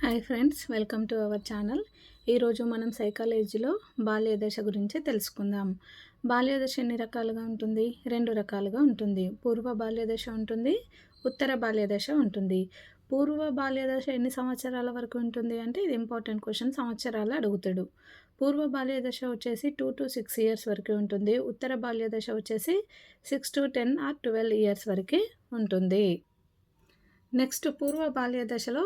Hi friends, welcome to our channel. ఈరోజు మనం సైకాలజీలో బాల్యదశ గురించి తెలుసుకుందాం. బాల్యదశ ఎన్ని రకాలుగా ఉంటుంది? 2 రకాలుగా ఉంటుంది. పూర్వ బాల్యదశ ఉంటుంది, ఉత్తర బాల్యదశ ఉంటుంది. పూర్వ బాల్యదశ ఎన్ని సంవత్సరాల వరకు ఉంటుంది అంటే, ఇది ఇంపార్టెంట్ క్వశ్చన్, సంవత్సరాలు అడుగుతాడు. పూర్వ బాల్యదశ వచ్చేసి 2 to 6 ఇయర్స్ వరకు ఉంటుంది. ఉత్తర బాల్యదశ వచ్చేసి 6 to 10 or 12 ఇయర్స్ వరకు ఉంటుంది. నెక్స్ట్, పూర్వ బాల్యదశలో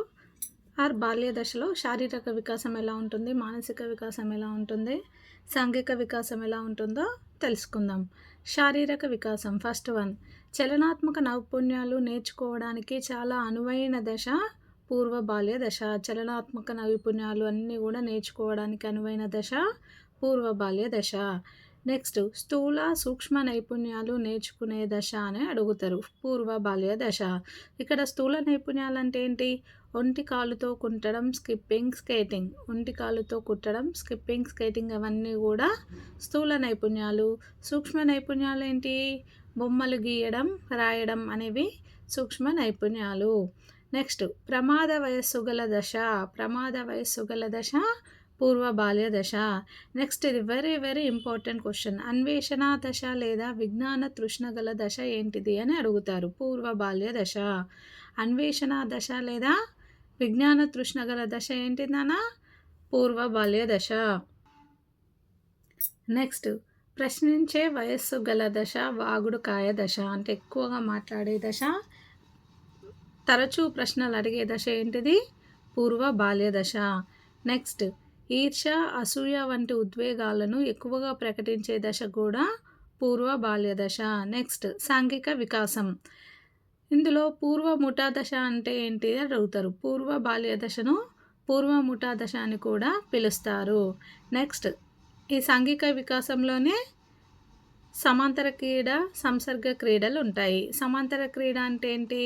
బాల్య దశలో శారీరక వికాసం ఎలా ఉంటుంది, మానసిక వికాసం ఎలా ఉంటుంది, సాంఘిక వికాసం ఎలా ఉంటుందో తెలుసుకుందాం. శారీరక వికాసం ఫస్ట్ వన్. చలనాత్మక నైపుణ్యాలు నేర్చుకోవడానికి చాలా అనువైన దశ పూర్వ బాల్య దశ. చలనాత్మక నైపుణ్యాలు అన్నీ కూడా నేర్చుకోవడానికి అనువైన దశ పూర్వ బాల్య దశ. నెక్స్ట్, స్థూల సూక్ష్మ నైపుణ్యాలు నేర్చుకునే దశ అని అడుగుతారు, పూర్వ బాల్య దశ. ఇక్కడ స్థూల నైపుణ్యాలు అంటే ఏంటి? ఒంటి కాలుతో కుట్టడం, స్కిప్పింగ్, స్కేటింగ్. ఒంటి కాలుతో కుట్టడం, స్కిప్పింగ్, స్కేటింగ్ అవన్నీ కూడా స్థూల నైపుణ్యాలు. సూక్ష్మ నైపుణ్యాలు ఏంటి? బొమ్మలు గీయడం, రాయడం అనేవి సూక్ష్మ నైపుణ్యాలు. నెక్స్ట్, ప్రమాద వయస్సు గల దశ. ప్రమాద వయస్సు గల దశ పూర్వ బాల్య దశ. నెక్స్ట్, ఇది వెరీ వెరీ ఇంపార్టెంట్ క్వశ్చన్. అన్వేషణ దశ లేదా విజ్ఞాన తృష్ణ గల దశ ఏంటిది అని అడుగుతారు, పూర్వ బాల్య దశ. అన్వేషణ దశ లేదా విజ్ఞాన తృష్ణ గల దశ ఏంటిదన్నా? పూర్వ బాల్య దశ. నెక్స్ట్, ప్రశ్నించే వయస్సు గల దశ వాగుడుకాయ దశ. అంటే ఎక్కువగా మాట్లాడే దశ, తరచూ ప్రశ్నలు అడిగే దశ ఏంటిది? పూర్వ బాల్య దశ. నెక్స్ట్, ఈర్ష్య, అసూయ వంటి ఉద్వేగాలను ఎక్కువగా ప్రకటించే దశ కూడా పూర్వ బాల్య దశ. నెక్స్ట్, సాంఘిక వికాసం. ఇందులో పూర్వ ముఠా దశ అంటే ఏంటి అని అడుగుతారు. పూర్వ బాల్య దశను పూర్వ ముఠా దశ అని కూడా పిలుస్తారు. నెక్స్ట్, ఈ సాంఘిక వికాసంలోనే సమాంతర క్రీడ, సంసర్గ క్రీడలు ఉంటాయి. సమాంతర క్రీడ అంటే ఏంటి?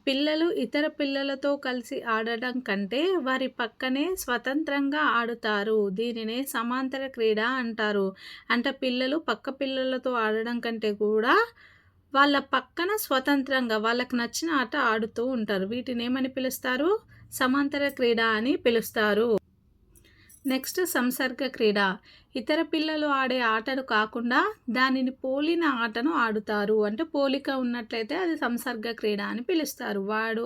పిల్లలు ఇతర పిల్లలతో కలిసి ఆడడం కంటే వారి పక్కనే స్వతంత్రంగా ఆడుతారు. దీనినే సమాంతర క్రీడ అంటారు. అంటే పిల్లలు పక్క పిల్లలతో ఆడడం కంటే కూడా వాళ్ళ పక్కన స్వతంత్రంగా వాళ్ళకు నచ్చిన ఆట ఆడుతూ ఉంటారు. వీటిని ఏమని పిలుస్తారు? సమాంతర క్రీడ అని పిలుస్తారు. నెక్స్ట్, సంసర్గ క్రీడ. ఇతర పిల్లలు ఆడే ఆటను కాకుండా దానిని పోలిన ఆటను ఆడుతారు. అంటే పోలిక ఉన్నట్లయితే అది సంసర్గ క్రీడ అని పిలుస్తారు. వాడు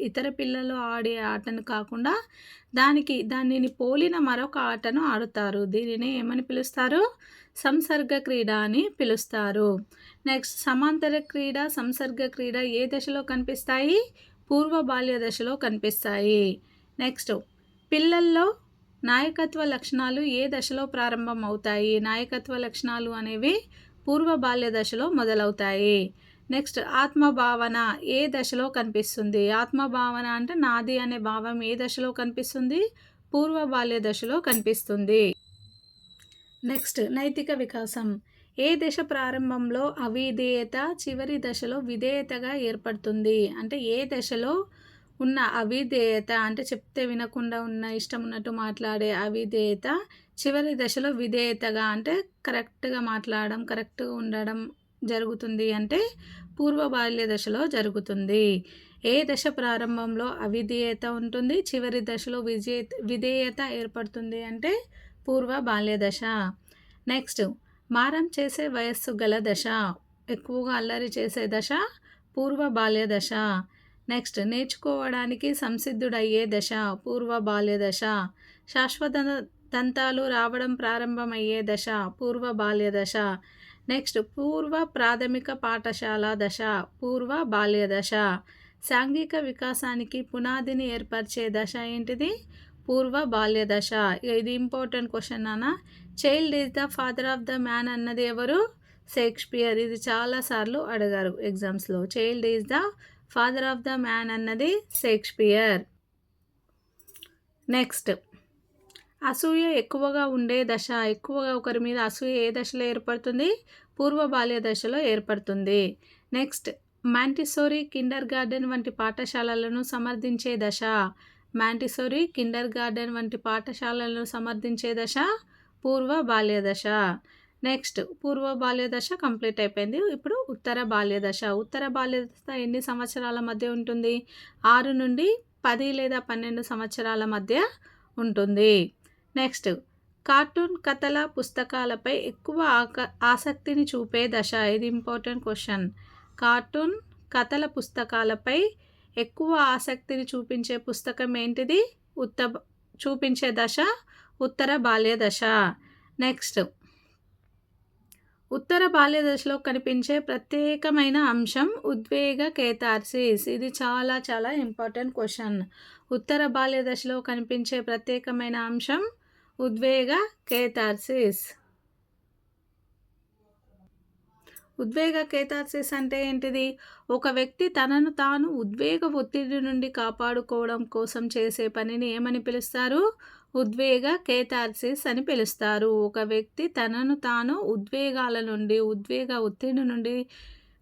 ఇతర పిల్లలు ఆడే ఆటను కాకుండా దానిని పోలిన మరొక ఆటను ఆడుతారు. దీనిని ఏమని పిలుస్తారు? సంసర్గ క్రీడ అని పిలుస్తారు. నెక్స్ట్, సమాంతర క్రీడ, సంసర్గ క్రీడ ఏ దశలో కనిపిస్తాయి? పూర్వ బాల్య దశలో కనిపిస్తాయి. నెక్స్ట్, పిల్లల్లో నాయకత్వ లక్షణాలు ఏ దశలో ప్రారంభం అవుతాయి? నాయకత్వ లక్షణాలు అనేవి పూర్వ బాల్య దశలో మొదలవుతాయి. నెక్స్ట్, ఆత్మభావన ఏ దశలో కనిపిస్తుంది? ఆత్మభావన అంటే నాది అనే భావం ఏ దశలో కనిపిస్తుంది? పూర్వ బాల్య దశలో కనిపిస్తుంది. నెక్స్ట్, నైతిక వికాసం. ఏ దశ ప్రారంభంలో అవిధేయత, చివరి దశలో విధేయతగా ఏర్పడుతుంది? అంటే ఏ దశలో ఉన్న అవిధేయత అంటే చెప్తే వినకుండా ఉన్న, ఇష్టం ఉన్నట్టు మాట్లాడే అవిధేయత చివరి దశలో విధేయతగా అంటే కరెక్ట్గా మాట్లాడడం, కరెక్ట్గా ఉండడం జరుగుతుంది అంటే పూర్వ బాల్య దశలో జరుగుతుంది. ఏ దశ ప్రారంభంలో అవిధేయత ఉంటుంది, చివరి దశలో విధేయత ఏర్పడుతుంది అంటే పూర్వ బాల్య దశ. నెక్స్ట్, మారం చేసే వయస్సు గల దశ. ఎక్కువగా అల్లరి చేసే దశ పూర్వ బాల్య దశ. నెక్స్ట్, నేర్చుకోవడానికి సంసిద్ధుడయ్యే దశ పూర్వ బాల్య దశ. శాశ్వత దంతాలు రావడం ప్రారంభమయ్యే దశ పూర్వ బాల్య దశ. నెక్స్ట్, పూర్వ ప్రాథమిక పాఠశాల దశ పూర్వ బాల్య దశ. సాంఘిక వికాసానికి పునాదిని ఏర్పరిచే దశ ఏంటిది? పూర్వ బాల్య దశ. ఇది ఇంపార్టెంట్ క్వశ్చన్ అన్న. Child is the father of the man అన్నది ఎవరు? షేక్స్పియర్. ఇది చాలాసార్లు అడిగారు ఎగ్జామ్స్లో. Child is the father of the man అన్నది షేక్స్పియర్. నెక్స్ట్, అసూయ ఎక్కువగా ఉండే దశ. ఎక్కువగా ఒకరి మీద అసూయ ఏ దశలో ఏర్పడుతుంది? పూర్వ బాల్య దశలో ఏర్పడుతుంది. నెక్స్ట్, మాంటిసోరీ, కిండర్ గార్డెన్ వంటి పాఠశాలలను సమర్థించే దశ. మాంటిసోరీ, కిండర్ గార్డెన్ వంటి పాఠశాలలను సమర్థించే దశ పూర్వ బాల్య దశ. నెక్స్ట్, పూర్వ బాల్య దశ కంప్లీట్ అయిపోయింది. ఇప్పుడు ఉత్తర బాల్య దశ. ఉత్తర బాల్య దశ ఎన్ని సంవత్సరాల మధ్య ఉంటుంది? 6 నుండి 10 లేదా 12 సంవత్సరాల మధ్య ఉంటుంది. నెక్స్ట్ కార్టూన్ కథల పుస్తకాలపై ఎక్కువ ఆసక్తిని చూపే దశ. ఇది ఇంపార్టెంట్ క్వశ్చన్. కార్టూన్ కథల పుస్తకాలపై ఎక్కువ ఆసక్తిని చూపించే పుస్తకం ఏంటిది? చూపించే దశ ఉత్తర బాల్య దశ. నెక్స్ట్ ఉత్తర బాల్య దశలో కనిపించే ప్రత్యేకమైన అంశం ఉద్వేగ కేతార్సిస్. ఇది చాలా చాలా ఇంపార్టెంట్ క్వశ్చన్. ఉత్తర బాల్య దశలో కనిపించే ప్రత్యేకమైన అంశం ఉద్వేగ కేతార్సిస్. ఉద్వేగ కేతార్సిస్ అంటే ఏంటిది? ఒక వ్యక్తి తనను తాను ఉద్వేగ ఒత్తిడి నుండి కాపాడుకోవడం కోసం చేసే పనిని ఏమని పిలుస్తారు? ఉద్వేగ కేతార్సిస్ అని పిలుస్తారు. ఒక వ్యక్తి తనను తాను ఉద్వేగాల నుండి, ఉద్వేగ ఒత్తిడి నుండి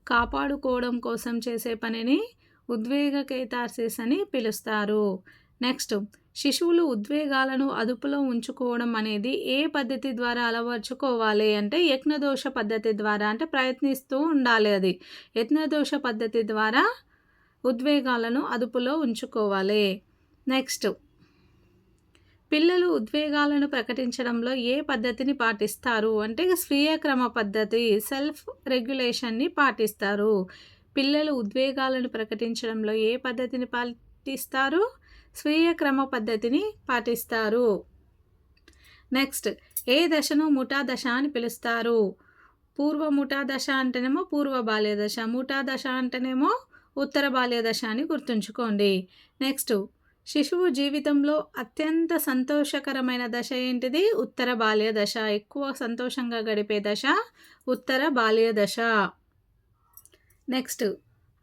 కాపాడుకోవడం కోసం చేసే పనిని ఉద్వేగ కేతార్సిస్ అని పిలుస్తారు. నెక్స్ట్ శిశువులు ఉద్వేగాలను అదుపులో ఉంచుకోవడం అనేది ఏ పద్ధతి ద్వారా అలవర్చుకోవాలి అంటే యజ్ఞదోష పద్ధతి ద్వారా, అంటే ప్రయత్నిస్తూ ఉండాలి. అది యజ్ఞదోష పద్ధతి ద్వారా ఉద్వేగాలను అదుపులో ఉంచుకోవాలి. నెక్స్ట్ పిల్లలు ఉద్వేగాలను ప్రకటించడంలో ఏ పద్ధతిని పాటిస్తారు అంటే స్వీయ క్రమ పద్ధతి, సెల్ఫ్ రెగ్యులేషన్ని పాటిస్తారు. పిల్లలు ఉద్వేగాలను ప్రకటించడంలో ఏ పద్ధతిని పాటిస్తారు? స్వీయ క్రమ పద్ధతిని పాటిస్తారు. నెక్స్ట్ ఏ దశను ముఠా దశ అని పిలుస్తారు? పూర్వ ముఠా దశ అంటేనేమో పూర్వ బాల్య దశ, ముఠా దశ అంటేనేమో ఉత్తర బాల్య దశ అని గుర్తుంచుకోండి. నెక్స్ట్ శిశువు జీవితంలో అత్యంత సంతోషకరమైన దశ ఏంటిది? ఉత్తర బాల్య దశ. ఎక్కువ సంతోషంగా గడిపే దశ ఉత్తర బాల్య దశ. నెక్స్ట్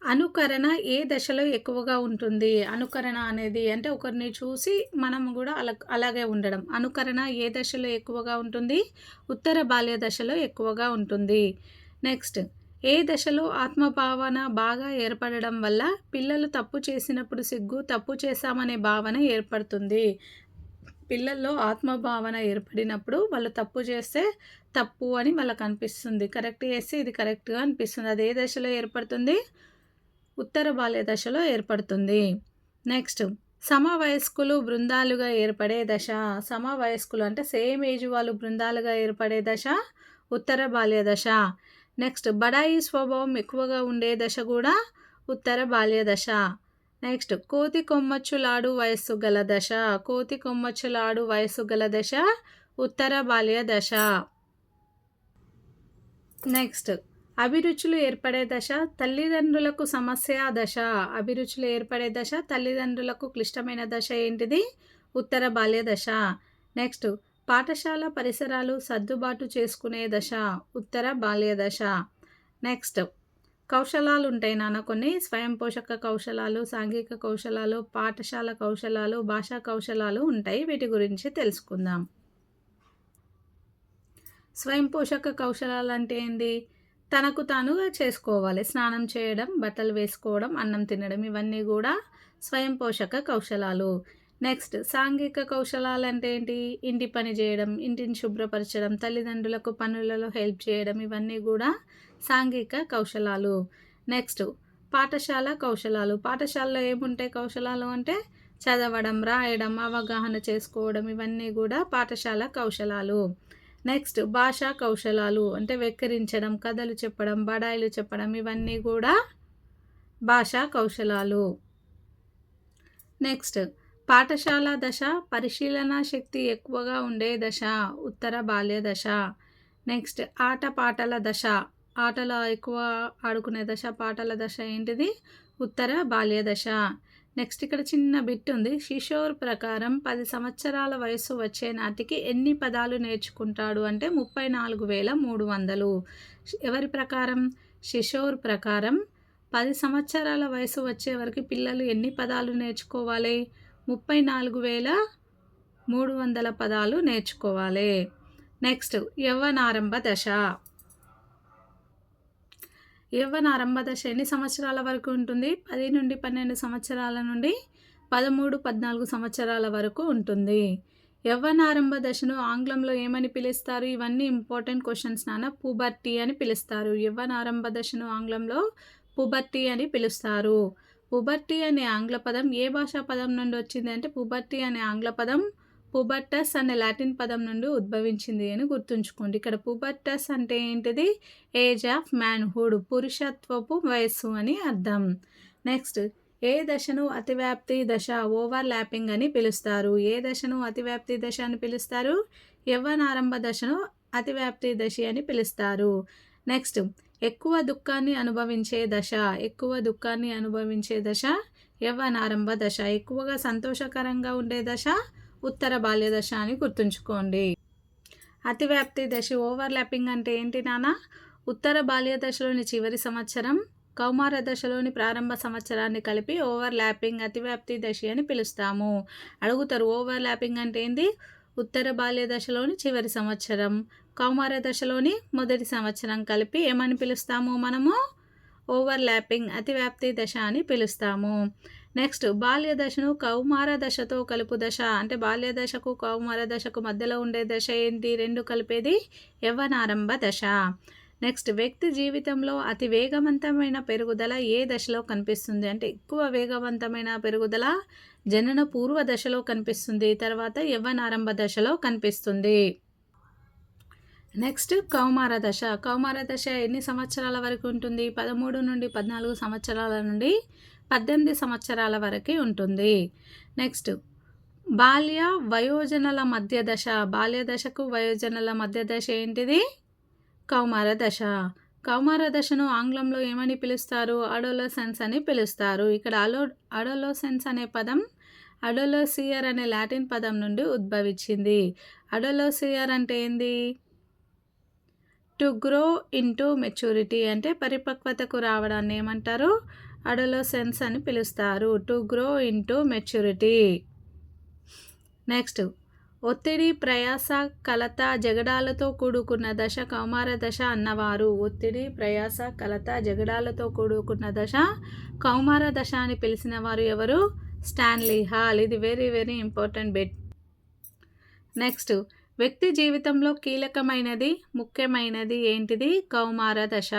అనుకరణ ఏ దశలో ఎక్కువగా ఉంటుంది? అనుకరణ అనేది అంటే ఒకరిని చూసి మనం కూడా అలాగే ఉండడం. అనుకరణ ఏ దశలో ఎక్కువగా ఉంటుంది? ఉత్తర బాల్య దశలో ఎక్కువగా ఉంటుంది. నెక్స్ట్ ఏ దశలో ఆత్మభావన బాగా ఏర్పడడం వల్ల పిల్లలు తప్పు చేసినప్పుడు సిగ్గు, తప్పు చేశామనే భావన ఏర్పడుతుంది? పిల్లల్లో ఆత్మభావన ఏర్పడినప్పుడు వాళ్ళు తప్పు చేస్తే తప్పు అని వాళ్ళకు అనిపిస్తుంది, కరెక్ట్ చేస్తే ఇది కరెక్ట్గా అనిపిస్తుంది. అది ఏ దశలో ఏర్పడుతుంది? ఉత్తర బాల్య దశలో ఏర్పడుతుంది. నెక్స్ట్ సమవయస్కులు బృందాలుగా ఏర్పడే దశ. సమవయస్కులు అంటే సేమ్ ఏజ్ వాళ్ళు బృందాలుగా ఏర్పడే దశ ఉత్తర బాల్య దశ. నెక్స్ట్ బడాయి స్వభావం ఎక్కువగా ఉండే దశ కూడా ఉత్తర బాల్య దశ. నెక్స్ట్ కోతి కొమ్మచ్చులాడు వయస్సు గల దశ. కోతి కొమ్మచ్చులాడు వయస్సు గల దశ ఉత్తర బాల్య దశ. నెక్స్ట్ అభిరుచులు ఏర్పడే దశ తల్లిదండ్రులకు సమస్య దశ. అభిరుచులు ఏర్పడే దశ తల్లిదండ్రులకు క్లిష్టమైన దశ ఏంటిది? ఉత్తర బాల్య దశ. నెక్స్ట్ పాఠశాల పరిసరాలు సర్దుబాటు చేసుకునే దశ ఉత్తర బాల్య దశ. నెక్స్ట్ కౌశలాలు ఉంటాయి నాన్న కొన్ని, స్వయం పోషక కౌశలాలు, సాంఘిక కౌశలాలు, పాఠశాల కౌశలాలు, భాషా కౌశలాలు ఉంటాయి. వీటి గురించి తెలుసుకుందాం. స్వయం పోషక కౌశలాలు అంటే ఏంటి? తనకు తానుగా చేసుకోవాలి. స్నానం చేయడం, బట్టలు వేసుకోవడం, అన్నం తినడం, ఇవన్నీ కూడా స్వయం పోషక కౌశలాలు. నెక్స్ట్ సాంఘిక కౌశలాలు అంటే ఏంటి? ఇంటి పని చేయడం, ఇంటిని శుభ్రపరచడం, తల్లిదండ్రులకు పనులలో హెల్ప్ చేయడం, ఇవన్నీ కూడా సాంఘిక కౌశలాలు. నెక్స్ట్ పాఠశాల కౌశలాలు. పాఠశాలలో ఏముంటాయి కౌశలాలు అంటే చదవడం, రాయడం, అవగాహన చేసుకోవడం, ఇవన్నీ కూడా పాఠశాల కౌశలాలు. నెక్స్ట్ భాషా కౌశలాలు అంటే వెక్కిరించడం, కథలు చెప్పడం, బడాయిలు చెప్పడం, ఇవన్నీ కూడా భాషా కౌశలాలు. నెక్స్ట్ పాఠశాల దశ పరిశీలన శక్తి ఎక్కువగా ఉండే దశ ఉత్తర బాల్య దశ. నెక్స్ట్ ఆటపాటల దశ. ఆటలు ఎక్కువ ఆడుకునే దశ, పాటల దశ ఏంటిది? ఉత్తర బాల్య దశ. నెక్స్ట్ ఇక్కడ చిన్న బిట్ ఉంది. కిషోర్ ప్రకారం 10 సంవత్సరాల వయసు వచ్చే నాటికి ఎన్ని పదాలు నేర్చుకుంటాడు అంటే 34,300. ఎవరి ప్రకారం? కిషోర్ ప్రకారం 10 సంవత్సరాల వయసు వచ్చే వరకు పిల్లలు ఎన్ని పదాలు నేర్చుకోవాలి? 34,300 పదాలు నేర్చుకోవాలి. నెక్స్ట్ యవ్వనారంభ దశ. యవ్వనారంభ దశ ఎన్ని సంవత్సరాల వరకు ఉంటుంది? 10 నుండి 12 సంవత్సరాల నుండి 13-14 సంవత్సరాల వరకు ఉంటుంది. యవ్వనారంభ దశను ఆంగ్లంలో ఏమని పిలుస్తారు? ఇవన్నీ ఇంపార్టెంట్ క్వశ్చన్స్ నాన్న. పుబర్టీ అని పిలుస్తారు. యవ్వనారంభ దశను ఆంగ్లంలో పుబర్టీ అని పిలుస్తారు. పుబర్టీ అనే ఆంగ్ల పదం ఏ భాషా పదం నుండి వచ్చింది అంటే పుబర్టీ అనే ఆంగ్ల పదం పుబర్టస్ అనే లాటిన్ పదం నుండి ఉద్భవించింది అని గుర్తుంచుకోండి. ఇక్కడ పుబర్టస్ అంటే ఏంటిది? ఏజ్ ఆఫ్ మ్యాన్హుడ్, పురుషత్వపు వయస్సు అని అర్థం. నెక్స్ట్, ఏ దశను అతివ్యాప్తి దశ ఓవర్ ల్యాపింగ్ అని పిలుస్తారు? ఏ దశను అతివ్యాప్తి దశ అని పిలుస్తారు? యవ్వనారంభ దశను అతివ్యాప్తి దశ అని పిలుస్తారు. నెక్స్ట్, ఎక్కువ దుఃఖాన్ని అనుభవించే దశ యవ్వనారంభ దశ. ఎక్కువగా సంతోషకరంగా ఉండే దశ ఉత్తర బాల్య దశ అని గుర్తుంచుకోండి. అతివ్యాప్తి దశ ఓవర్ ల్యాపింగ్ అంటే ఏంటి నాన్న? ఉత్తర బాల్య దశలోని చివరి సంవత్సరం, కౌమార దశలోని ప్రారంభ సంవత్సరాన్ని కలిపి ఓవర్ ల్యాపింగ్ అతివ్యాప్తి దశ అని పిలుస్తాము. అడుగుతారు, ఓవర్ ల్యాపింగ్ అంటే ఏంటి? ఉత్తర బాల్య దశలోని చివరి సంవత్సరం, కౌమార దశలోని మొదటి సంవత్సరం కలిపి ఏమని పిలుస్తాము మనము? ఓవర్ ల్యాపింగ్ అతివ్యాప్తి దశ అని పిలుస్తాము. నెక్స్ట్, బాల్య దశను కౌమార దశతో కలుపు దశ అంటే బాల్య దశకు కౌమార దశకు మధ్యలో ఉండే దశ ఏంటి? రెండు కలిపేది యవ్వనారంభ దశ. నెక్స్ట్, వ్యక్తి జీవితంలో అతి వేగవంతమైన పెరుగుదల ఏ దశలో కనిపిస్తుంది అంటే ఎక్కువ వేగవంతమైన పెరుగుదల జనన పూర్వ దశలో కనిపిస్తుంది, తర్వాత యవ్వనారంభ దశలో కనిపిస్తుంది. నెక్స్ట్, కౌమార దశ. కౌమార దశ ఎన్ని సంవత్సరాల వరకు ఉంటుంది? 13 నుండి 14 సంవత్సరాల నుండి 18 సంవత్సరాల వరకు ఉంటుంది. నెక్స్ట్, బాల్య వయోజనుల మధ్య దశ. బాల్య దశకు వయోజనుల మధ్య దశ ఏంటిది? కౌమార దశ. కౌమార దశను ఆంగ్లంలో ఏమని పిలుస్తారు? అడోలసెన్స్ అని పిలుస్తారు. ఇక్కడ అడోలసెన్స్ అనే పదం అడోలోసియర్ అనే లాటిన్ పదం నుండి ఉద్భవించింది. అడోలోసియర్ అంటే ఏంది? టు గ్రో ఇంటూ మెచ్యూరిటీ అంటే పరిపక్వతకు రావడాన్ని ఏమంటారు? అడోలసెన్స్ అని పిలుస్తారు. To grow into maturity. Next, ఒత్తిడి, ప్రయాస, కలత, జగడాలతో కూడుకున్న దశ కౌమార దశ అన్నవారు. ఒత్తిడి, ప్రయాస, కలత, జగడాలతో కూడుకున్న దశ కౌమార దశ అని పిలిచిన వారు ఎవరు? Stanley Hall. ఇది very very important bit. Next, వ్యక్తి జీవితంలో కీలకమైనది, ముఖ్యమైనది ఏంటిది? కౌమార దశ.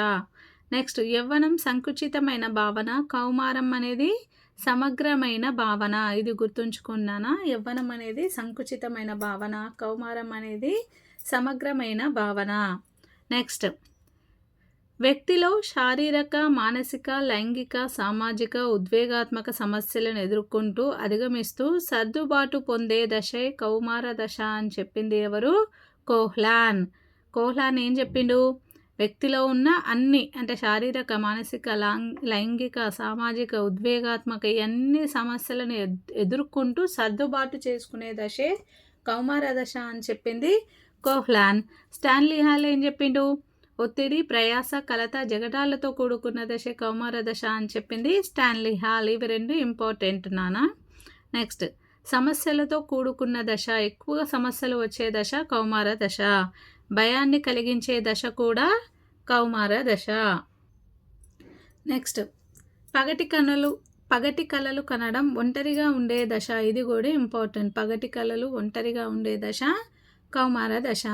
నెక్స్ట్, యవ్వనం సంకుచితమైన భావన, కౌమారం అనేది సమగ్రమైన భావన. ఇది గుర్తుంచుకున్నానా? యవ్వనం అనేది సంకుచితమైన భావన, కౌమారం అనేది సమగ్రమైన భావన. నెక్స్ట్, వ్యక్తిలో శారీరక, మానసిక, లైంగిక, సామాజిక, ఉద్వేగాత్మక సమస్యలను ఎదుర్కొంటూ అధిగమిస్తూ సర్దుబాటు పొందే దశే కౌమార దశ అని చెప్పింది ఎవరు? కోహ్లాన్. కోహ్లాన్ ఏం చెప్పిండు? వ్యక్తిలో ఉన్న అన్ని అంటే శారీరక, మానసిక, లైంగిక, సామాజిక, ఉద్వేగాత్మక అన్ని సమస్యలను ఎదుర్కొంటూ సర్దుబాటు చేసుకునే దశే కౌమార దశ అని చెప్పింది కోహ్లాన్. స్టాన్లీ హాల్ ఏం చెప్పిండు? ఒత్తిడి, ప్రయాస, కలత, జగడాలతో కూడుకున్న దశ కౌమార దశ అని చెప్పింది స్టాన్లీ హాల్. ఇవి రెండు ఇంపార్టెంట్ నానా. నెక్స్ట్, సమస్యలతో కూడుకున్న దశ, ఎక్కువగా సమస్యలు వచ్చే దశ కౌమార దశ. భయాన్ని కలిగించే దశ కూడా కౌమార దశ. నెక్స్ట్, పగటి కలలు కనడం, ఒంటరిగా ఉండే దశ. ఇది కూడా ఇంపార్టెంట్. పగటి కలలు, ఒంటరిగా ఉండే దశ కౌమార దశ.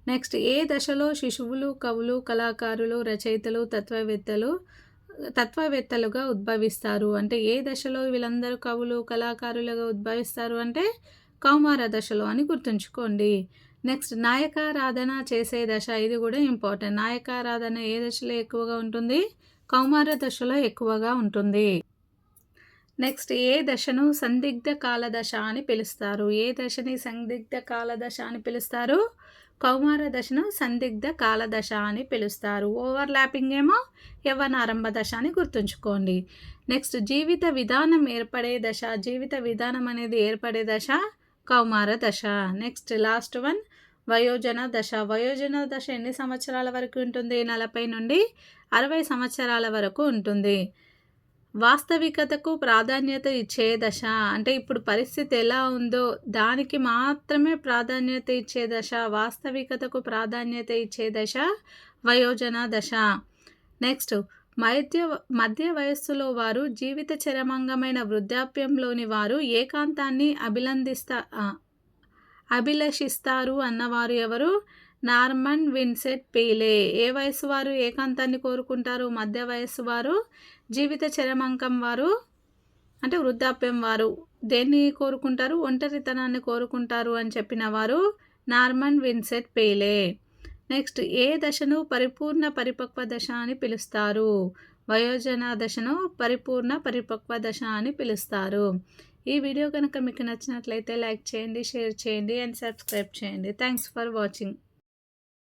నెక్స్ట్, ఏ దశలో శిశువులు, కవులు, కళాకారులు, రచయితలు, తత్వవేత్తలుగా ఉద్భవిస్తారు అంటే ఏ దశలో వీళ్ళందరూ కవులు, కళాకారులుగా ఉద్భవిస్తారు అంటే కౌమార దశలో అని గుర్తుంచుకోండి. నెక్స్ట్, నాయకారాధన చేసే దశ. ఇది కూడా ఇంపార్టెంట్. నాయకారాధన ఏ దశలో ఎక్కువగా ఉంటుంది? కౌమార దశలో ఎక్కువగా ఉంటుంది. నెక్స్ట్, ఏ దశను సందిగ్ధ కాల దశ అని పిలుస్తారు? ఏ దశని సందిగ్ధ కాల దశ అని పిలుస్తారు? కౌమార దశను సందిగ్ధ కాల దశ అని పిలుస్తారు. ఓవర్ ల్యాపింగ్ ఏమో యవ్వనారంభ దశ అని గుర్తుంచుకోండి. నెక్స్ట్, జీవిత విధానం ఏర్పడే దశ. జీవిత విధానం అనేది ఏర్పడే దశ కౌమార దశ. నెక్స్ట్, లాస్ట్ వన్ వయోజన దశ. వయోజన దశ ఎన్ని సంవత్సరాల వరకు ఉంటుంది? 40 నుండి 60 సంవత్సరాల వరకు ఉంటుంది. వాస్తవికతకు ప్రాధాన్యత ఇచ్చే దశ అంటే ఇప్పుడు పరిస్థితి ఎలా ఉందో దానికి మాత్రమే ప్రాధాన్యత ఇచ్చే దశ, వాస్తవికతకు ప్రాధాన్యత ఇచ్చే దశ వయోజన దశ. నెక్స్ట్, మధ్య వయస్సులో వారు, జీవిత చరమంగమైన వృద్ధాప్యంలోని వారు ఏకాంతాన్ని అభిలషిస్తారు అన్నవారు ఎవరు? Norman Vincent Pele. ఏ వయస్సు వారు ఏకాంతాన్ని కోరుకుంటారు? మధ్య వయస్సు వారు జీవిత చరమాంకం వారు అంటే వృద్ధాప్యం వారు దేన్ని కోరుకుంటారు? ఒంటరితనాన్ని కోరుకుంటారు అని చెప్పిన వారు నార్మన్ విన్సెంట్ పీలే. నెక్స్ట్, ఏ దశను పరిపూర్ణ పరిపక్వ దశ అని పిలుస్తారు? వయోజన దశను పరిపూర్ణ పరిపక్వ దశ అని పిలుస్తారు. ఈ వీడియో కనుక మీకు నచ్చినట్లయితే లైక్ చేయండి, షేర్ చేయండి అండ్ సబ్స్క్రైబ్ చేయండి. Thanks for watching.